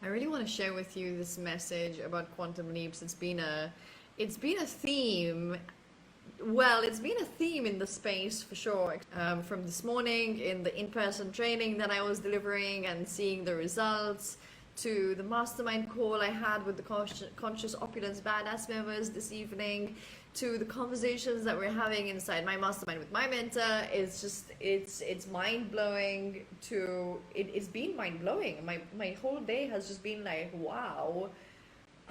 really want to share with you this message about quantum leaps. It's been a theme. Well, it's been a theme in the space for sure. From this morning in the in-person training that I was delivering and seeing the results, to the mastermind call I had with the Conscious Opulence Badass members this evening, to the conversations that we're having inside my mastermind with my mentor. It's mind blowing. It's been mind blowing. My whole day has just been like, wow,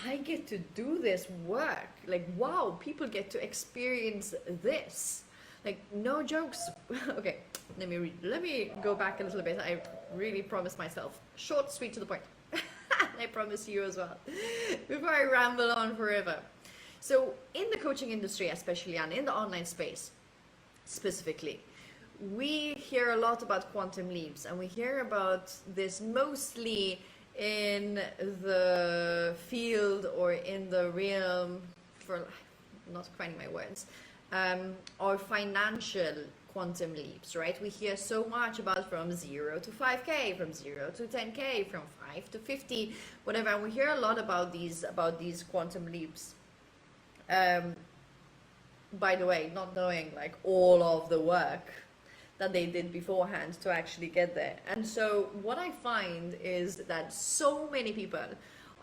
I get to do this work. Like, wow, people get to experience this. Like, no jokes. Okay, let me go back a little bit. I really promised myself short, sweet, to the point. I promise you as well, before I ramble on forever. So in the coaching industry especially, and in the online space specifically, we hear a lot about quantum leaps, and we hear about this mostly in the field or in the realm, for not finding my words, or financial quantum leaps, right? We hear so much about from 0 to 5K, from 0 to 10K, from 5 to 50, whatever. And we hear a lot about these quantum leaps. By the way, not knowing like all of the work that they did beforehand to actually get there. And so what I find is that so many people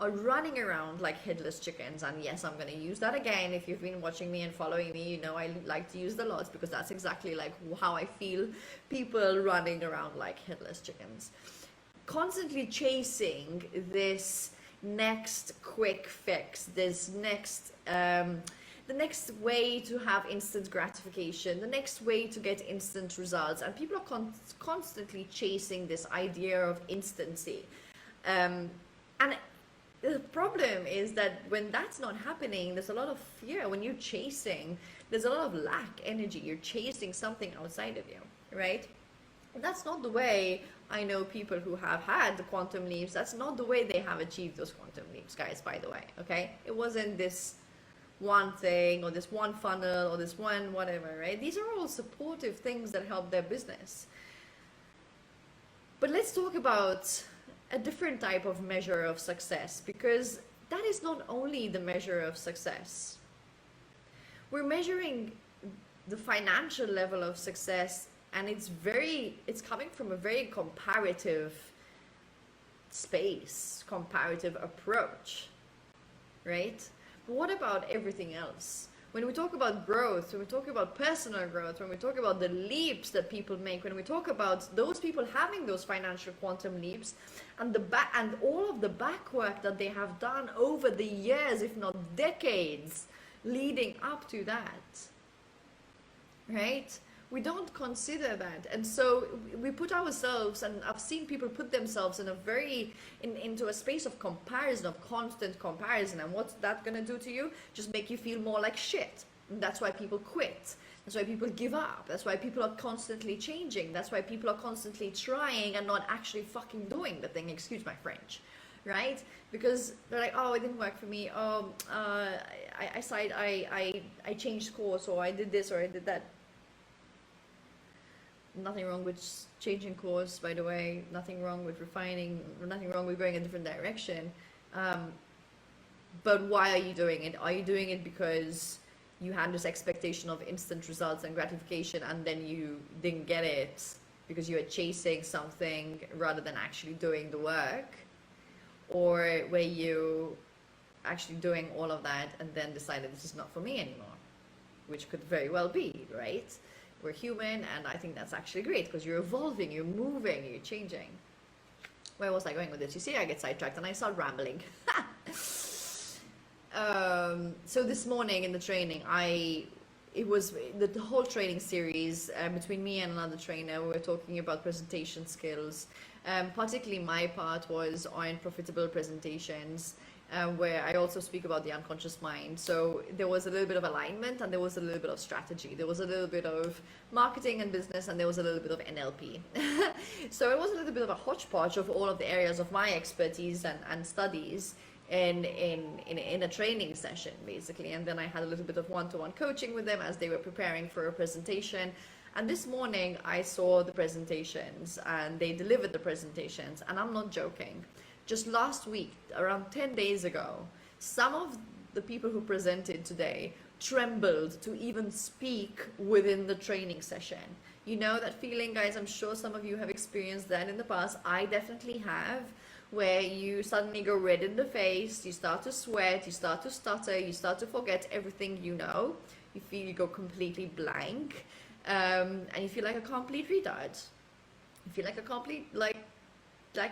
are running around like headless chickens. And yes, I'm going to use that again. If you've been watching me and following me, you know I like to use the lots, because that's exactly like how I feel people running around like headless chickens, constantly chasing this next quick fix, this next the next way to have instant gratification, the next way to get instant results. And people are constantly chasing this idea of instancy. And the problem is that when that's not happening, there's a lot of fear. When you're chasing, there's a lot of lack energy. You're chasing something outside of you, right? And that's not the way I know people who have had the quantum leaps. That's not the way they have achieved those quantum leaps, guys, by the way, okay? It wasn't this one thing or this one funnel or this one whatever, right? These are all supportive things that help their business. But let's talk about a different type of measure of success, because that is not only the measure of success. We're measuring the financial level of success, and it's coming from a very comparative space, comparative approach, right? But what about everything else? When we talk about growth, when we talk about personal growth, when we talk about the leaps that people make, when we talk about those people having those financial quantum leaps, and all of the back work that they have done over the years, if not decades, leading up to that, right? We don't consider that. And so we put ourselves, and I've seen people put themselves in into a space of comparison, of constant comparison. And what's that going to do to you? Just make you feel more like shit. And that's why people quit. That's why people give up. That's why people are constantly changing. That's why people are constantly trying and not actually fucking doing the thing. Excuse my French. Right? Because they're like, oh, it didn't work for me. Oh, I changed course, or I did this, or I did that. Nothing wrong with changing course, by the way. Nothing wrong with refining. Nothing wrong with going a different direction. But why are you doing it? Are you doing it because you had this expectation of instant results and gratification, and then you didn't get it because you were chasing something rather than actually doing the work? Or were you actually doing all of that and then decided this is not for me anymore? Which could very well be, right? We're human, and I think that's actually great, because you're evolving, you're moving, you're changing. Where was I going with this? You see, I get sidetracked and I start rambling. So this morning in the training, it was the whole training series between me and another trainer. We were talking about presentation skills. Particularly my part was on profitable presentations, where I also speak about the unconscious mind. So there was a little bit of alignment, and there was a little bit of strategy. There was a little bit of marketing and business, and there was a little bit of NLP. So it was a little bit of a hodgepodge of all of the areas of my expertise and studies in a training session, basically. And then I had a little bit of one-to-one coaching with them as they were preparing for a presentation. And this morning I saw the presentations, and they delivered the presentations, and I'm not joking. Just last week, around 10 days ago, some of the people who presented today trembled to even speak within the training session. You know that feeling, guys? I'm sure some of you have experienced that in the past. I definitely have, where you suddenly go red in the face, you start to sweat, you start to stutter, you start to forget everything you know. You feel you go completely blank, and you feel like a complete retard. You feel like a complete, like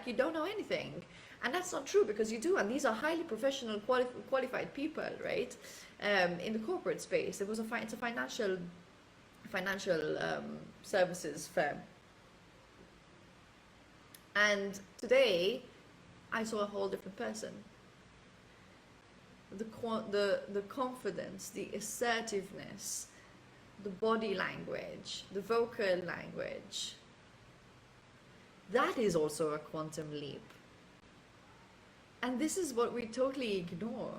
you don't know anything. And that's not true, because you do, and these are highly professional, qualified people, right? In the corporate space, it's a financial services firm. And today, I saw a whole different person. The confidence, the assertiveness, the body language, the vocal language. That is also a quantum leap. And this is what we totally ignore.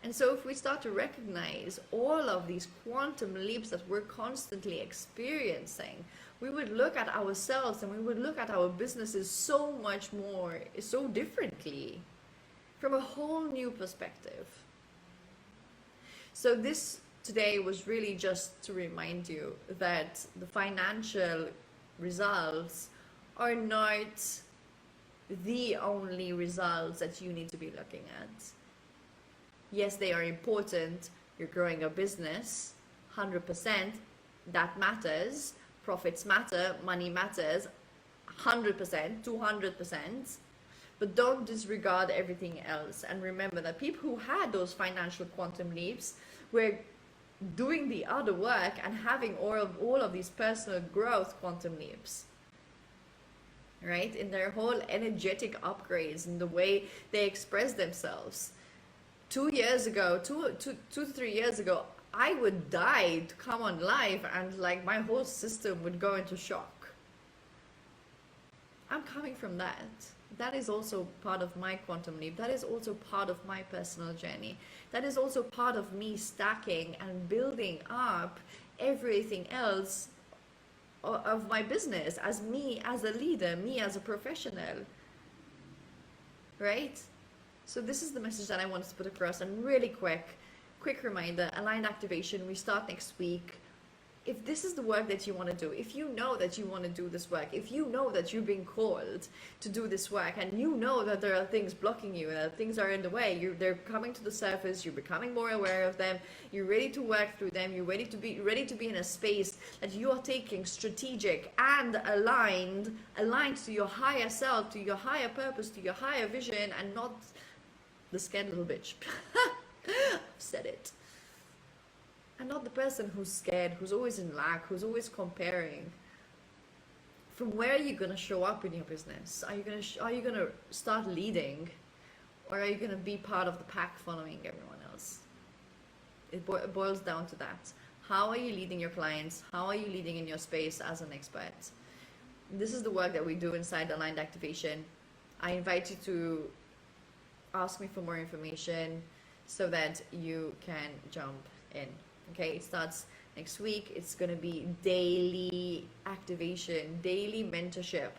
And so if we start to recognize all of these quantum leaps that we're constantly experiencing, we would look at ourselves and we would look at our businesses so much more, so differently, from a whole new perspective. So this today was really just to remind you that the financial results are not the only results that you need to be looking at. Yes, they are important. You're growing a business, 100%. That matters. Profits matter. Money matters, 100%, 200%. But don't disregard everything else. And remember that people who had those financial quantum leaps were doing the other work and having all of these personal growth quantum leaps. Right? In their whole energetic upgrades, in the way they express themselves. 2 years ago, two to 3 years ago, I would die to come on live and like my whole system would go into shock. I'm coming from that. That is also part of my quantum leap. That is also part of my personal journey. That is also part of me stacking and building up everything else of my business, as me as a leader, me as a professional, right? So this is the message that I wanted to put across. And really quick reminder, aligned activation, we start next week. If this is the work that you want to do, if you know that you want to do this work, if you know that you've been called to do this work, and you know that there are things blocking you, that things are in the way, they're coming to the surface, you're becoming more aware of them, you're ready to work through them, you're ready to be in a space that you are taking strategic and aligned to your higher self, to your higher purpose, to your higher vision, and not the scared little bitch. I've said it. And not the person who's scared, who's always in lack, who's always comparing. From where are you going to show up in your business? Are you going to start leading, or are you going to be part of the pack following everyone else? It boils down to that. How are you leading your clients? How are you leading in your space as an expert? This is the work that we do inside Aligned Activation. I invite you to ask me for more information so that you can jump in. Okay, it starts next week. It's going to be daily activation, daily mentorship.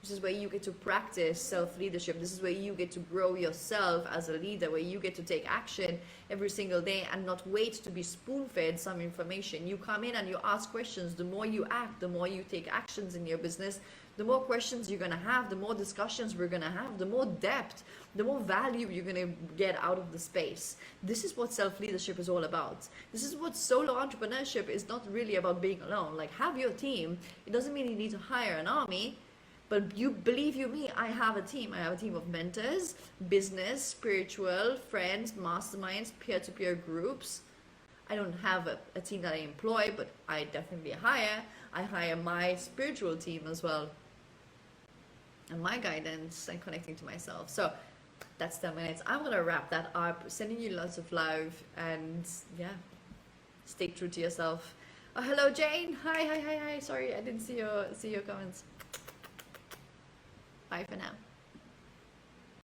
This is where you get to practice self-leadership. This is where you get to grow yourself as a leader, where you get to take action every single day and not wait to be spoon-fed some information. You come in and you ask questions. The more you act, the more you take actions in your business, the more questions you're going to have, the more discussions we're going to have, the more depth, the more value you're going to get out of the space. This is what self-leadership is all about. This is what solo entrepreneurship is not really about being alone. Like, have your team. It doesn't mean you need to hire an army, but believe you me, I have a team. I have a team of mentors, business, spiritual, friends, masterminds, peer-to-peer groups. I don't have a team that I employ, but I definitely hire. I hire my spiritual team as well, and my guidance and connecting to myself. So that's 10 minutes. I'm going to wrap that up, sending you lots of love, and yeah, stay true to yourself. Oh, hello, Jane. Hi. Sorry, I didn't see your comments. Bye for now.